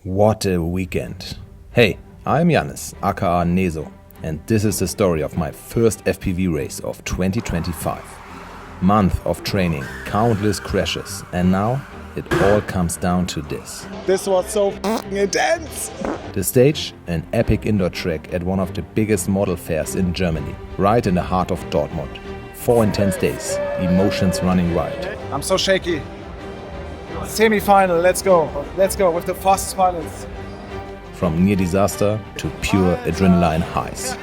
What a weekend. Hey, I'm Yannis, aka Neso, and this is the story of my first FPV race of 2025. Month of training, countless crashes, and now it all comes down to this. This was so intense! The stage, an epic indoor track at one of the biggest model fairs in Germany, right in the heart of Dortmund. 4 intense days, emotions running wild. I'm so shaky. Semi-final, let's go. Let's go with the fastest pilots. From near disaster to pure adrenaline highs.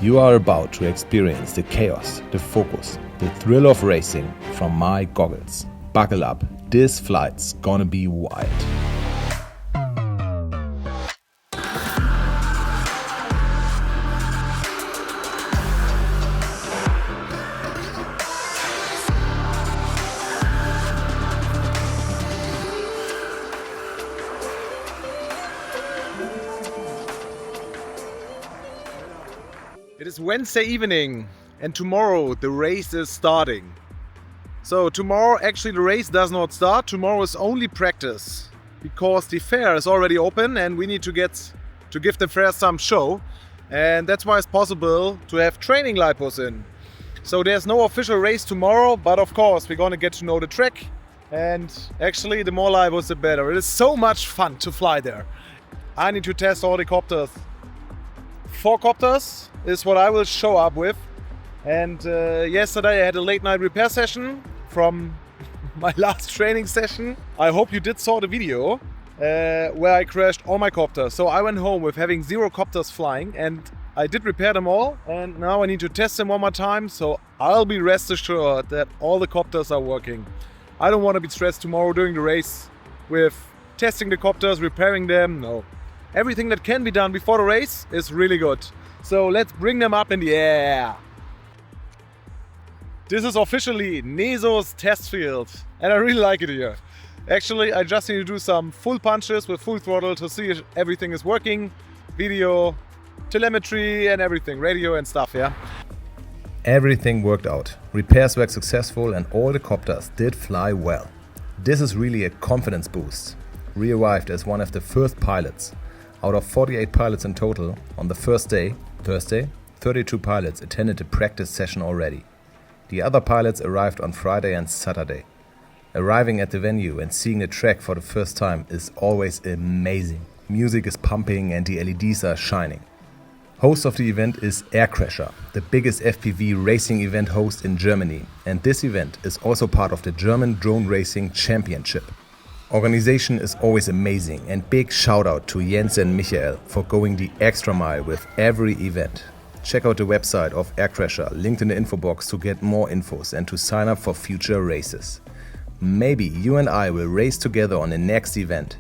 You are about to experience the chaos, the focus, the thrill of racing from my goggles. Buckle up, this flight's gonna be wild. It is Wednesday evening and tomorrow the race is starting. So tomorrow actually the race does not start, tomorrow is only practice. Because the fair is already open and we need to give the fair some show. And that's why it's possible to have training lipos in. So there's no official race tomorrow, but of course we're gonna get to know the track. And actually the more lipos the better. It is so much fun to fly there. I need to test all the copters. 4 copters is what I will show up with. And yesterday I had a late night repair session from my last training session. I hope you did saw the video where I crashed all my copters. So I went home with having 0 copters flying and I did repair them all. And now I need to test them one more time. So I'll be rest assured that all the copters are working. I don't want to be stressed tomorrow during the race with testing the copters, repairing them. No. Everything that can be done before the race is really good. So let's bring them up in the air. This is officially Neso's test field and I really like it here. Actually, I just need to do some full punches with full throttle to see if everything is working. Video, telemetry and everything, radio and stuff, yeah. Everything worked out. Repairs were successful and all the copters did fly well. This is really a confidence boost. Re-arrived as one of the first pilots. Out of 48 pilots in total, on the first day, Thursday, 32 pilots attended the practice session already. The other pilots arrived on Friday and Saturday. Arriving at the venue and seeing the track for the first time is always amazing. Music is pumping and the LEDs are shining. Host of the event is Aircrasher, the biggest FPV racing event host in Germany, and this event is also part of the German Drone Racing Championship. Organization is always amazing and big shout out to Jens and Michael for going the extra mile with every event. Check out the website of Aircrasher, linked in the info box to get more infos and to sign up for future races. Maybe you and I will race together on the next event.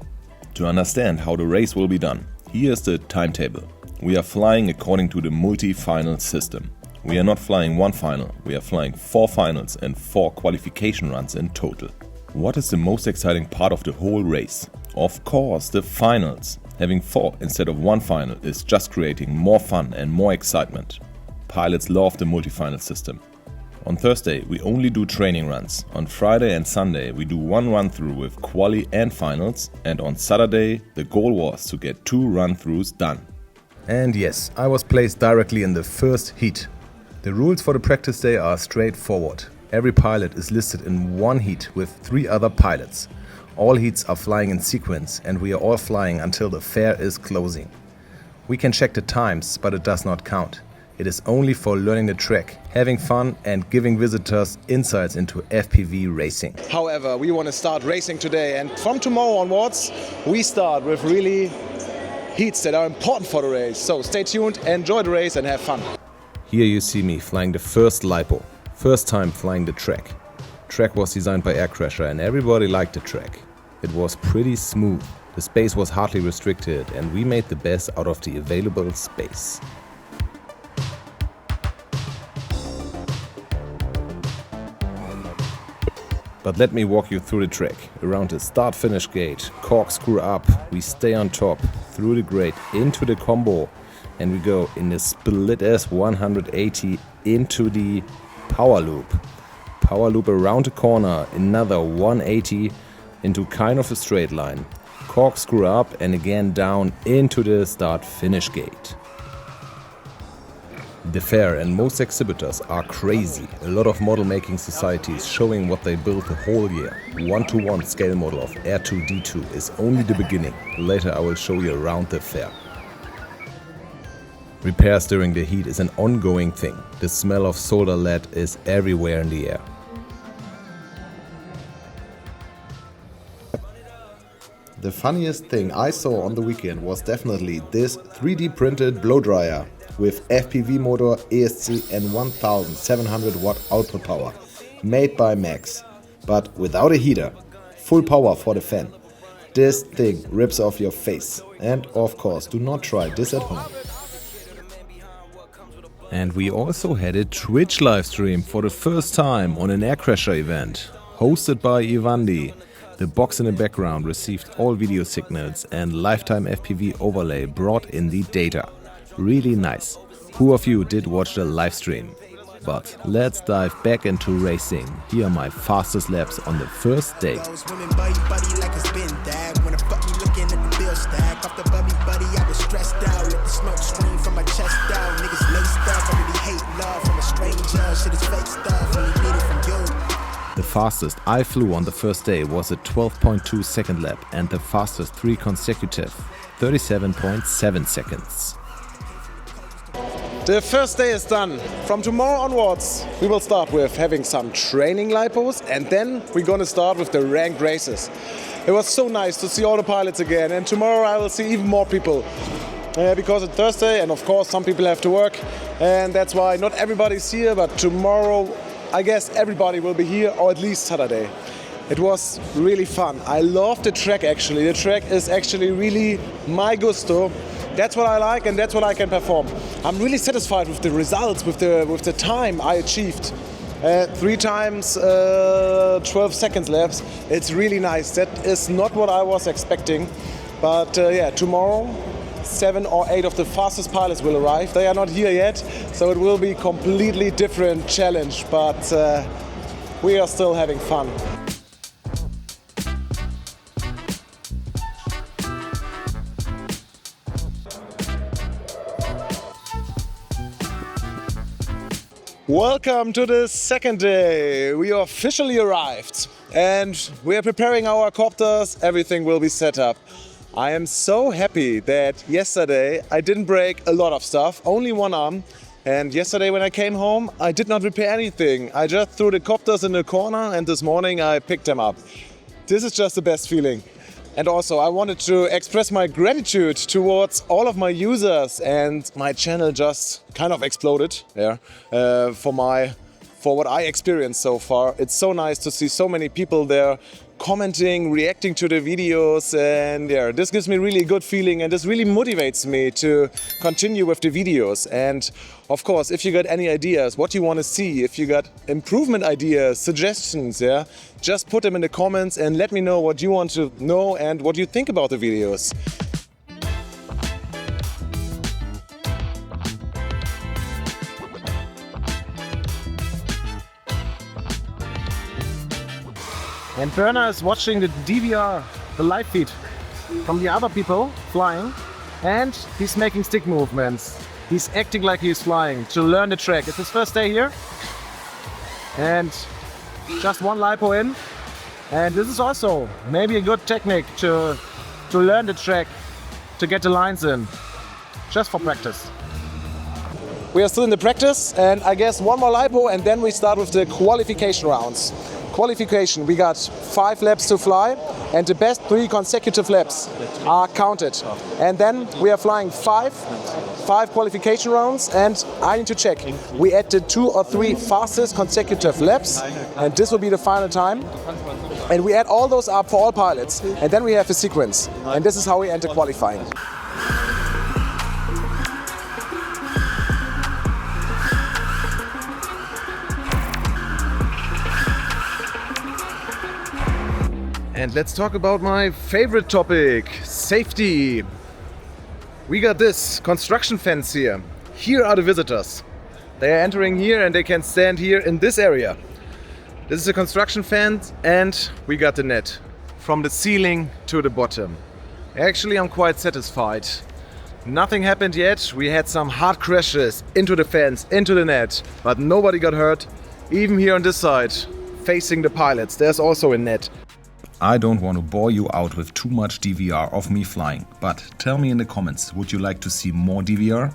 To understand how the race will be done, here's the timetable. We are flying according to the multi-final system. We are not flying one final, we are flying 4 finals and 4 qualification runs in total. What is the most exciting part of the whole race? Of course, the finals. Having 4 instead of 1 final is just creating more fun and more excitement. Pilots love the multi-final system. On Thursday we only do training runs. On Friday and Sunday we do 1 run-through with quali and finals, and on Saturday the goal was to get 2 run-throughs done. And yes, I was placed directly in the first heat. The rules for the practice day are straightforward. Every pilot is listed in 1 heat with 3 other pilots. All heats are flying in sequence and we are all flying until the fair is closing. We can check the times, but it does not count. It is only for learning the track, having fun and giving visitors insights into FPV racing. However, we want to start racing today and from tomorrow onwards we start with really heats that are important for the race. So stay tuned, enjoy the race and have fun. Here you see me flying the first lipo. First time flying the track. Track was designed by Aircrasher and everybody liked the track. It was pretty smooth, the space was hardly restricted and we made the best out of the available space. But let me walk you through the track. Around the start-finish gate, corkscrew up, we stay on top, through the grate, into the combo, and we go in the split as 180 into the power loop. Power loop around the corner, another 180 into kind of a straight line. corkscrew up and again down into the start-finish gate. The fair and most exhibitors are crazy. A lot of model making societies showing what they built the whole year. 1:1 scale model of R2D2 is only the beginning. Later I will show you around the fair. Repairs during the heat is an ongoing thing. The smell of solder lead is everywhere in the air. The funniest thing I saw on the weekend was definitely this 3D printed blow dryer with FPV motor, ESC and 1700 watt output power, made by Max, but without a heater, full power for the fan. This thing rips off your face, and of course do not try this at home. And we also had a Twitch livestream for the first time on an Aircrasher event, hosted by Ivandi. The box in the background received all video signals and lifetime FPV overlay brought in the data. Really nice. Who of you did watch the live stream? But let's dive back into racing. Here are my fastest laps on the first day. The fastest I flew on the first day was a 12.2 second lap and the fastest 3 consecutive, 37.7 seconds. The first day is done. From tomorrow onwards, we will start with having some training lipos and then we're gonna start with the ranked races. It was so nice to see all the pilots again, and tomorrow I will see even more people. Because it's Thursday and of course some people have to work, and that's why not everybody's here, but tomorrow I guess everybody will be here, or at least Saturday. It was really fun. I love the track actually. The track is actually really my gusto. That's what I like and that's what I can perform. I'm really satisfied with the results, with the time I achieved. 3 times 12 seconds laps. It's really nice. That is not what I was expecting. But yeah, tomorrow 7 or 8 of the fastest pilots will arrive. They are not here yet, so it will be a completely different challenge, but we are still having fun. Welcome to the second day. We officially arrived and we are preparing our copters. Everything will be set up. I am so happy that yesterday I didn't break a lot of stuff, only one arm. And yesterday when I came home, I did not repair anything. I just threw the copters in the corner and this morning I picked them up. This is just the best feeling. And also I wanted to express my gratitude towards all of my users, and my channel just kind of exploded for what I experienced so far. It's so nice to see so many people there commenting, reacting to the videos, and yeah, this gives me really a good feeling and this really motivates me to continue with the videos. And of course, if you got any ideas, what you want to see, if you got improvement ideas, suggestions, yeah, just put them in the comments and let me know what you want to know and what you think about the videos. And Berner is watching the DVR, the live feed from the other people flying, and he's making stick movements. He's acting like he's flying to learn the track. It's his first day here, and just one lipo in. And this is also maybe a good technique to learn the track, to get the lines in, just for practice. We are still in the practice, and I guess one more lipo, and then we start with the qualification rounds. Qualification, we got 5 laps to fly, and the best 3 consecutive laps are counted. And then we are flying 5 qualification rounds, and I need to check. We add the 2 or 3 fastest consecutive laps, and this will be the final time. And we add all those up for all pilots, and then we have a sequence. And this is how we enter qualifying. And let's talk about my favorite topic, safety. We got this construction fence here. Here are the visitors. They are entering here and they can stand here in this area. This is a construction fence, and we got the net from the ceiling to the bottom. Actually, I'm quite satisfied. Nothing happened yet. We had some hard crashes into the fence, into the net, but nobody got hurt. Even here on this side, facing the pilots, there's also a net. I don't want to bore you out with too much DVR of me flying, but tell me in the comments, would you like to see more DVR?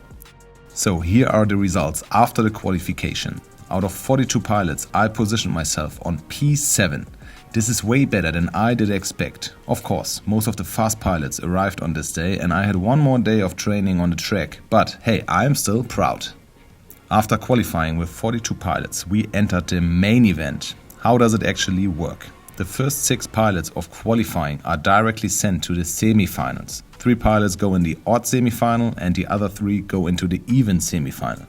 So here are the results after the qualification. Out of 42 pilots, I positioned myself on P7. This is way better than I did expect. Of course, most of the fast pilots arrived on this day and I had one more day of training on the track, but hey, I'm still proud. After qualifying with 42 pilots, we entered the main event. How does it actually work? The first 6 pilots of qualifying are directly sent to the semifinals. 3 pilots go in the odd semifinal and the other 3 go into the even semifinal.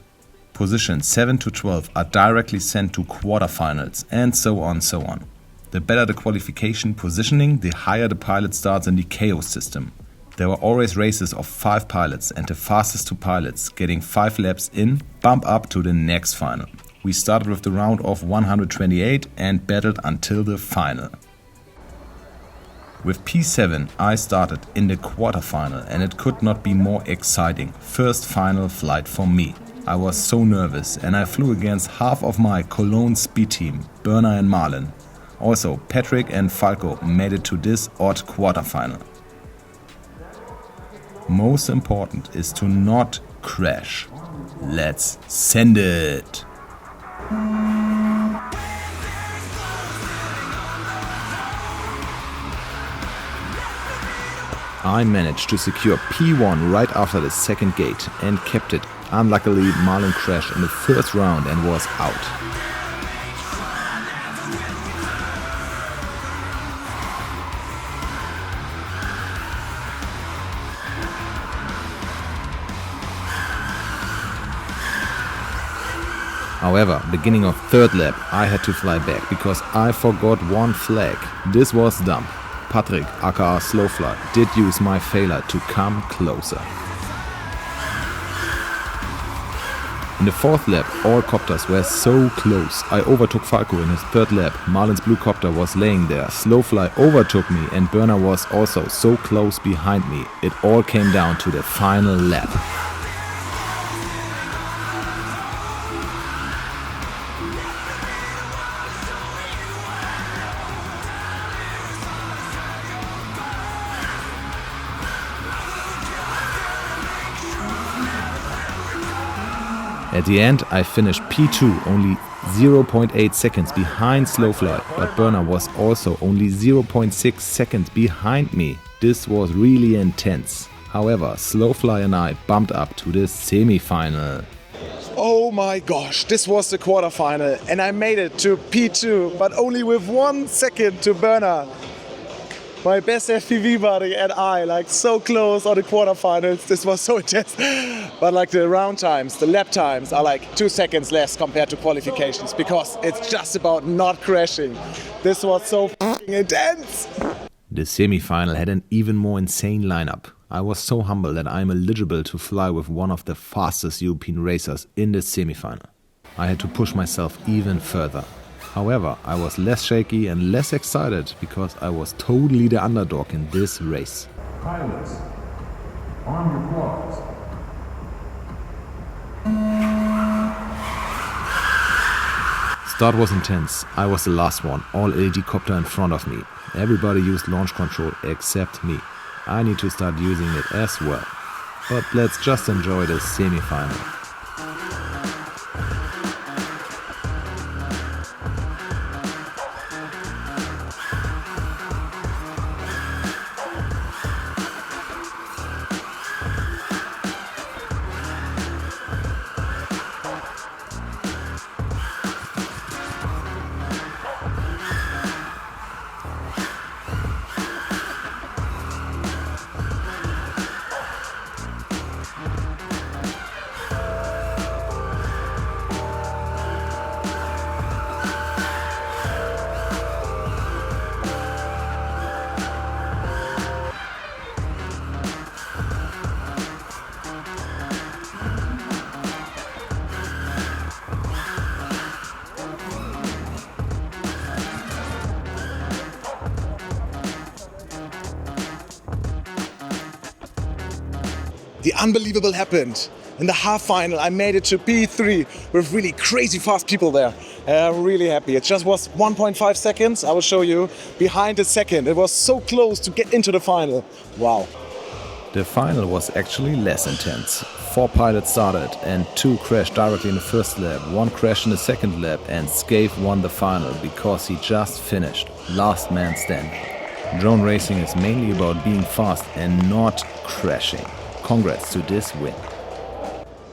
Positions 7 to 12 are directly sent to quarterfinals and so on. The better the qualification positioning, the higher the pilot starts in the KO system. There were always races of 5 pilots and the fastest 2 pilots getting 5 laps in bump up to the next final. We started with the round of 128 and battled until the final. With P7 I started in the quarterfinal and it could not be more exciting. First final flight for me. I was so nervous and I flew against half of my Cologne speed team, Berner and Marlin. Also, Patrick and Falco made it to this odd quarterfinal. Most important is to not crash. Let's send it! I managed to secure P1 right after the second gate and kept it. Unluckily, Marlin crashed in the first round and was out. However, beginning of third lap, I had to fly back because I forgot one flag. This was dumb. Patrick, aka Slowfly, did use my failure to come closer. In the fourth lap, all copters were so close. I overtook Falco in his third lap. Marlin's blue copter was laying there. Slowfly overtook me and Berner was also so close behind me. It all came down to the final lap. At the end, I finished P2, only 0.8 seconds behind Slowfly, but Berner was also only 0.6 seconds behind me. This was really intense. However, Slowfly and I bumped up to the semi-final. Oh my gosh, this was the quarterfinal and I made it to P2, but only with 1 second to Berner. My best FPV buddy and I, like so close on the quarterfinals. This was so intense. But like the round times, the lap times are like 2 seconds less compared to qualifications because it's just about not crashing. This was so fucking intense. The semi-final had an even more insane lineup. I was so humble that I am eligible to fly with one of the fastest European racers in the semi-final. I had to push myself even further. However, I was less shaky and less excited because I was totally the underdog in this race. Pilots, on your quads. Start was intense. I was the last one, all LED copter in front of me. Everybody used launch control except me. I need to start using it as well. But let's just enjoy the semi-final. the unbelievable happened. In the half final, I made it to P3 with really crazy fast people there. I'm really happy. It just was 1.5 seconds. I will show you behind the second. It was so close to get into the final. Wow. The final was actually less intense. 4 pilots started and 2 crashed directly in the first lap, 1 crashed in the second lap, and Scave won the final because he just finished last man standing. Drone racing is mainly about being fast and not crashing. Congrats to this win.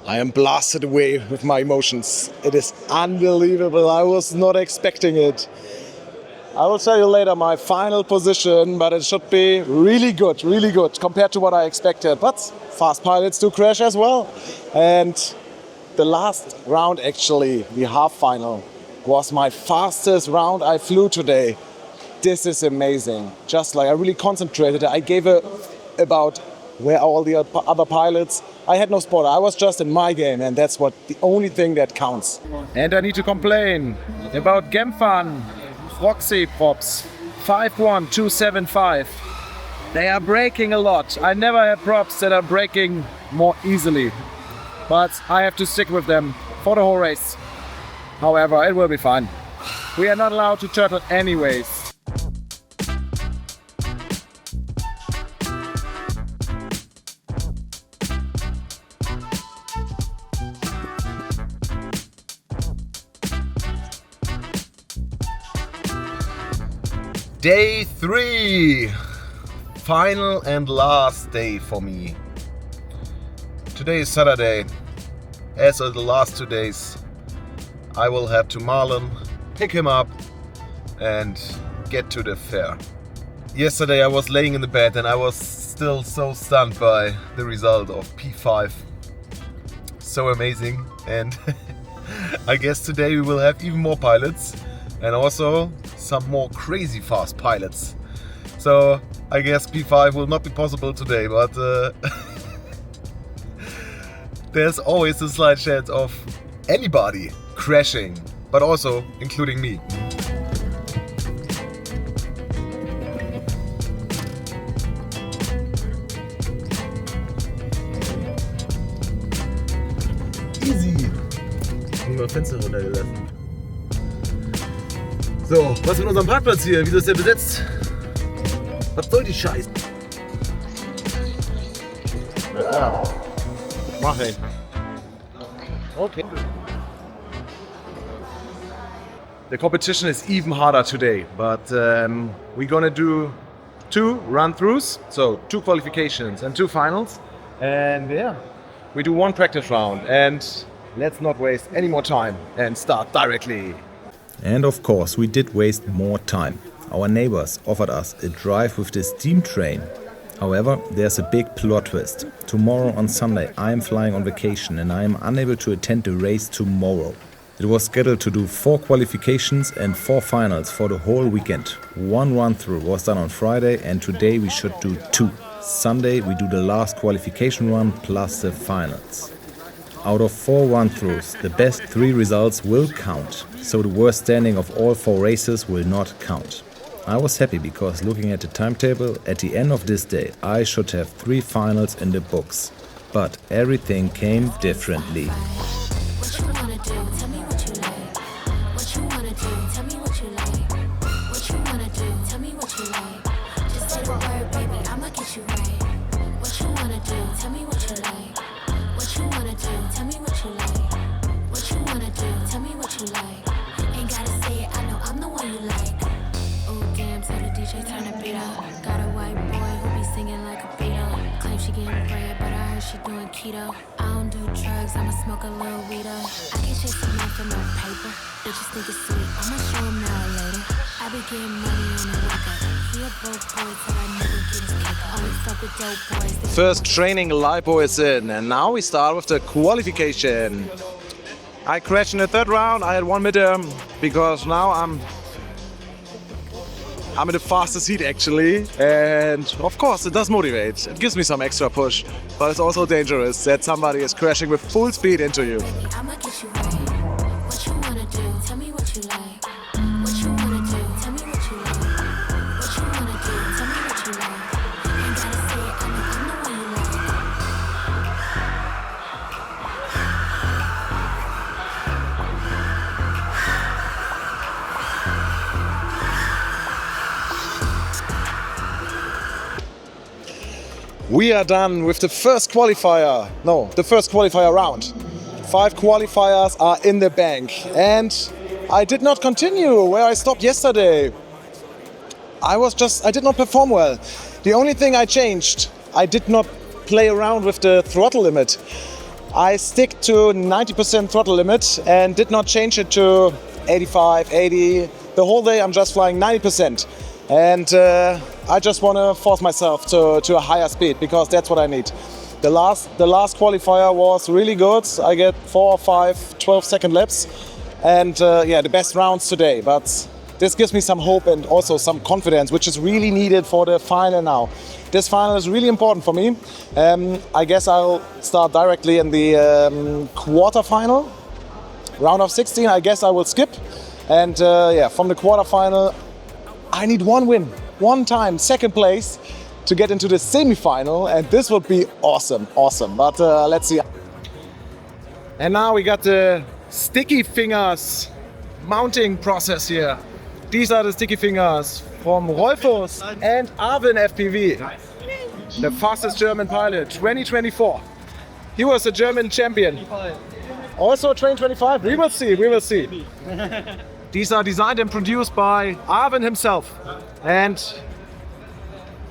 I am blasted away with my emotions. It is unbelievable. I was not expecting it. I will tell you later my final position, but it should be really good compared to what I expected. But fast pilots do crash as well. And the last round, actually, the half final, was my fastest round I flew today. This is amazing. Just like I really concentrated. I gave about where are all the other pilots. I had no spotter. I was just in my game, and that's what the only thing that counts. And I need to complain about Gemfan. Foxy props 51275. They are breaking a lot. I never had props that are breaking more easily, but I have to stick with them for the whole race. However, it will be fine. We are not allowed to turtle anyways. Day 3, final and last day for me. Today is Saturday. As of the last 2 days, I will head to Marlin, pick him up and get to the fair. Yesterday I was laying in the bed and I was still so stunned by the result of P5. So amazing, and I guess today we will have even more pilots and also some more crazy fast pilots. So I guess P5 will not be possible today, but there's always a slight chance of anybody crashing, but also including me. Easy. Nur Fenster runtergelassen. So, was mit unserem Parkplatz hier? Wieso ist der besetzt? Was soll die Scheiße? Ja, mach ich. Okay. The competition is even harder today, but we're gonna do 2 run-throughs, so 2 qualifications and 2 finals. And yeah, we do 1 practice round, and let's not waste any more time and start directly. And of course, we did waste more time. Our neighbors offered us a drive with the steam train. However, there's a big plot twist. Tomorrow on Sunday, I am flying on vacation and I am unable to attend the race tomorrow. It was scheduled to do 4 qualifications and 4 finals for the whole weekend. 1 run-through was done on Friday and today we should do 2. Sunday we do the last qualification run plus the finals. Out of 4 run-throughs, the best 3 results will count, so the worst standing of all 4 races will not count. I was happy because looking at the timetable, at the end of this day I should have 3 finals in the books. But everything came differently. I don't do drugs, I'ma smoke a little weed up. I can chase a man for no paper. Bitches think it's sweet, I'ma show them now later. I be getting money on the wake up. Feel broke boys till I never get his cake. Only fuck with dope boys. First training lipo is in, and now we start with the qualification. I crashed in the 3rd round, I had 1 midterm, because now I'm in the fastest heat actually, and of course it does motivate. It gives me some extra push, but it's also dangerous that somebody is crashing with full speed into you. I'ma get you right. What you wanna do? Tell me what you like. What you wanna do? Tell me what you like. What you wanna do? Tell me what you like. Ain't gotta say it, I know I'm the one you like. We are done with the first qualifier. No, the first qualifier round. 5 qualifiers are in the bank. And I did not continue where I stopped yesterday. I did not perform well. The only thing I changed, I did not play around with the throttle limit. I stick to 90% throttle limit and did not change it to 85, 80. The whole day I'm just flying 90%. And I just want to force myself to a higher speed because that's what I need. The last qualifier was really good. I get 4 or 5 12-second laps. And the best rounds today. But this gives me some hope and also some confidence, which is really needed for the final now. This final is really important for me. I guess I'll start directly in the quarterfinal. Round of 16, I guess I will skip. And from the quarterfinal, I need one win, one time, second place to get into the semifinal. And this would be awesome. But let's see. And now we got the sticky fingers mounting process here. These are the sticky fingers from Rolfus and Arvin FPV, the fastest German pilot, 2024. He was a German champion. Also 2025, we will see. These are designed and produced by Arvin himself. And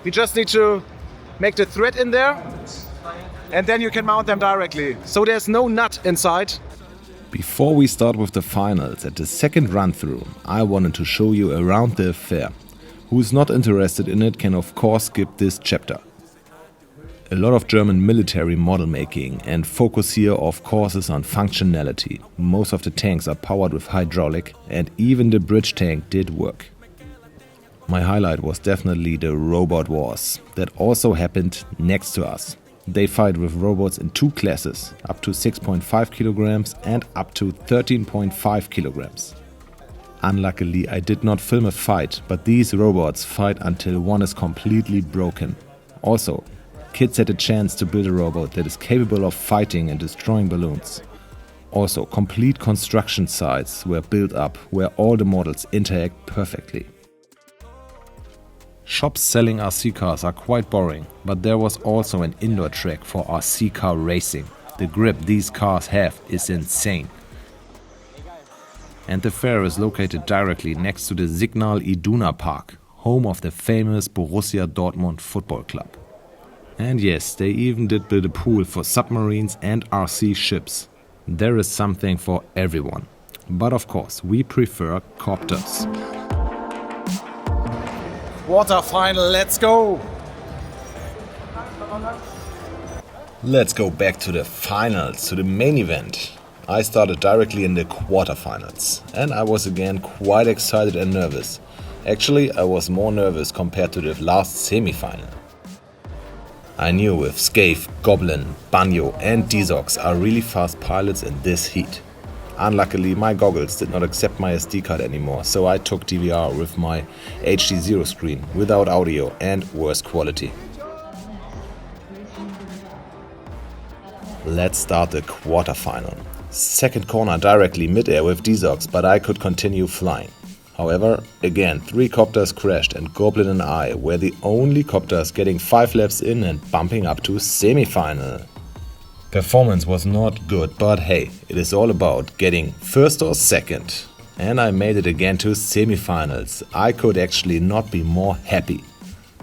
we just need to make the thread in there and then you can mount them directly. So there's no nut inside. Before we start with the finals, at the second run-through, I wanted to show you around the affair. Who's not interested in it can of course skip this chapter. A lot of German military model making and focus here of course is on functionality. Most of the tanks are powered with hydraulic and even the bridge tank did work. My highlight was definitely the robot wars that also happened next to us. They fight with robots in 2 classes, up to 6.5 kilograms and up to 13.5 kilograms. Unluckily, I did not film a fight, but these robots fight until one is completely broken. Also, kids had a chance to build a robot that is capable of fighting and destroying balloons. Also, complete construction sites were built up where all the models interact perfectly. Shops selling RC cars are quite boring, but there was also an indoor track for RC car racing. The grip these cars have is insane. And the fair is located directly next to the Signal Iduna Park, home of the famous Borussia Dortmund football club. And yes, they even did build a pool for submarines and RC ships. There is something for everyone. But of course, we prefer copters. Quarterfinal, let's go! Let's go back to the finals, to the main event. I started directly in the quarterfinals and I was again quite excited and nervous. Actually, I was more nervous compared to the last semi-final. I knew with Scave, Goblin, Banjo and Dzox are really fast pilots in this heat. Unluckily, my goggles did not accept my SD card anymore, so I took DVR with my HDZero screen without audio and worse quality. Let's start the quarterfinal. Second corner directly mid-air with Dzox, but I could continue flying. However, again 3 copters crashed and Goblin and I were the only copters getting 5 laps in and bumping up to semi-final. Performance was not good, but hey, it is all about getting first or second. And I made it again to semi-finals. I could actually not be more happy.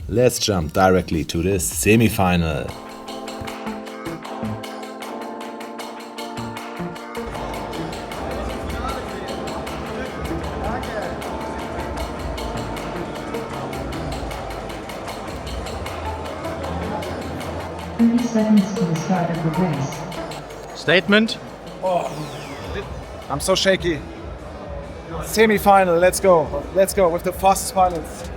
Let's jump directly to the semi-final. Seconds to the start of the race. Statement? I'm so shaky. Semi-final, let's go. Let's go with the fastest pilots.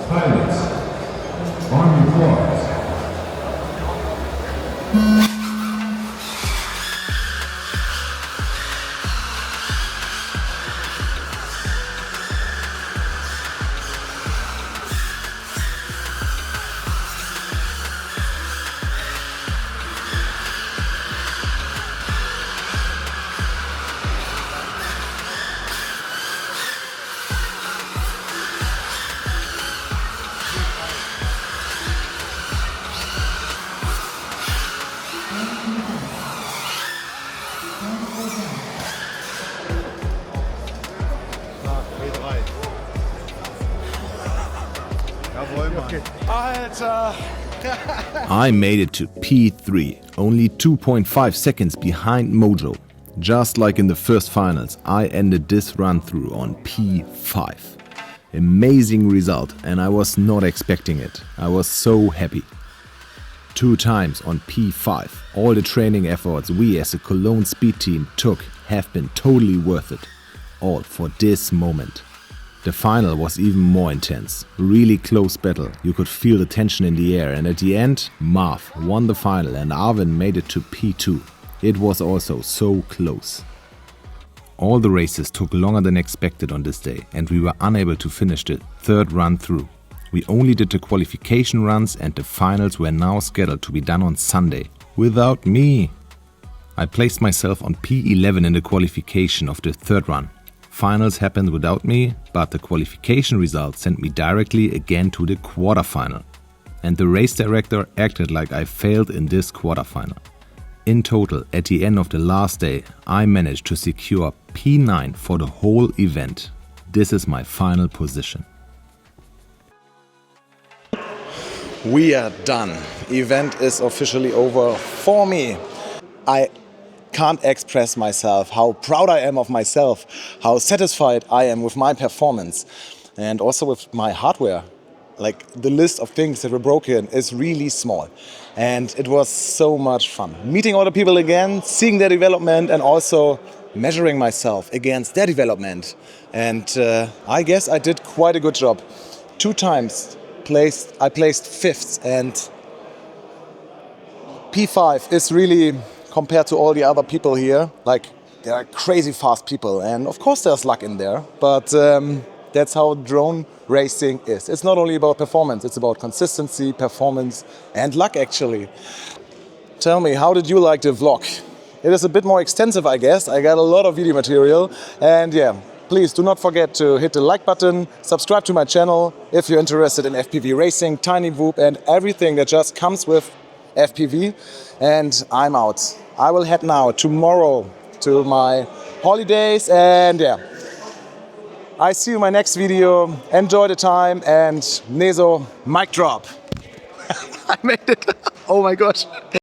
Pilots, on your course. I made it to P3, only 2.5 seconds behind Mojo. Just like in the first finals, I ended this run through on P5. Amazing result, and I was not expecting it. I was so happy. 2 times on P5. All the training efforts we as a Cologne speed team took have been totally worth it. All for this moment. The final was even more intense. Really close battle. You could feel the tension in the air, and at the end, Marv won the final and Arvin made it to P2. It was also so close. All the races took longer than expected on this day, and we were unable to finish the third run through. We only did the qualification runs, and the finals were now scheduled to be done on Sunday. Without me! I placed myself on P11 in the qualification of the third run. Finals happened without me, but the qualification results sent me directly again to the quarterfinal. And the race director acted like I failed in this quarterfinal. In total, at the end of the last day, I managed to secure P9 for the whole event. This is my final position. We are done. Event is officially over for me. I can't express myself, how proud I am of myself, how satisfied I am with my performance and also with my hardware. Like, the list of things that were broken is really small, and it was so much fun. Meeting all the people again, seeing their development and also measuring myself against their development. And I guess I did quite a good job. 2 times I placed 5th, and P5 is really, compared to all the other people here, like, they are crazy fast people, and of course there's luck in there, but that's how drone racing is. It's not only about performance, it's about consistency, performance and luck actually. Tell me, how did you like the vlog? It is a bit more extensive, I guess. I got a lot of video material, and yeah, please do not forget to hit the like button, subscribe to my channel if you're interested in FPV racing, Tiny Whoop and everything that just comes with FPV. And I'm out. I will head now tomorrow to my holidays, and yeah, I see you in my next video. Enjoy the time, and Neso, mic drop. I made it. Oh my gosh.